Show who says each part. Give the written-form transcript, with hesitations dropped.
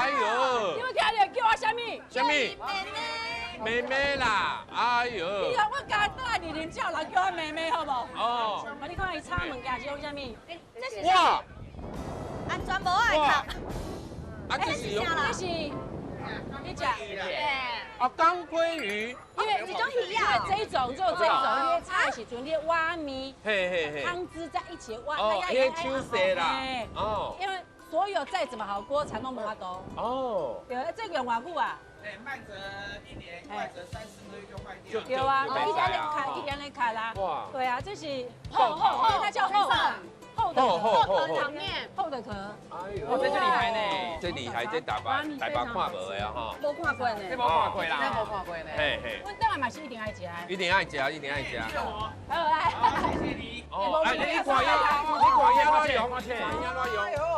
Speaker 1: 哎呦，
Speaker 2: 你要听着叫我什么？
Speaker 1: 什么？妹妹啦，哎呦！
Speaker 2: 你看我家倒来二零叫人叫我妹妹，好不好？
Speaker 1: 哦。
Speaker 2: 我你看伊插门家是用什么？
Speaker 3: 这是
Speaker 1: 哇！
Speaker 3: 安全无爱靠。
Speaker 1: 啊，这是用
Speaker 2: 这是你讲。
Speaker 1: 啊，钢盔鱼。
Speaker 2: 因为这种鱼啊，这一种只有这一种，你插的时阵你挖面，
Speaker 1: 嘿嘿嘿。
Speaker 2: 汤汁在一起挖，
Speaker 1: 哦，迄手势啦。哦。
Speaker 2: 因为所有再怎么好锅铲都没法多。
Speaker 1: 哦。
Speaker 2: 对，这个用偌久啊？
Speaker 4: 慢则1年，快则3、4个月就坏掉。
Speaker 2: 对啊，一天来开，一天来开啦。
Speaker 1: 哇。
Speaker 2: 对啊，这是厚，它叫厚。厚的
Speaker 3: 汤面，
Speaker 2: 厚的壳。
Speaker 1: 哎呦，
Speaker 5: 这厉害呢！
Speaker 1: 这厉害，这大把看无的啊哈。
Speaker 2: 无看过呢。
Speaker 5: 这无看过啦，这无看过呢。
Speaker 1: 嘿嘿。
Speaker 2: 阮等下嘛是一定爱食。
Speaker 1: 一定爱食，一定爱食。
Speaker 2: 好来。
Speaker 4: 谢谢你。
Speaker 1: 哦，哎，你看鸭，你看鸭怎用？鸭怎用？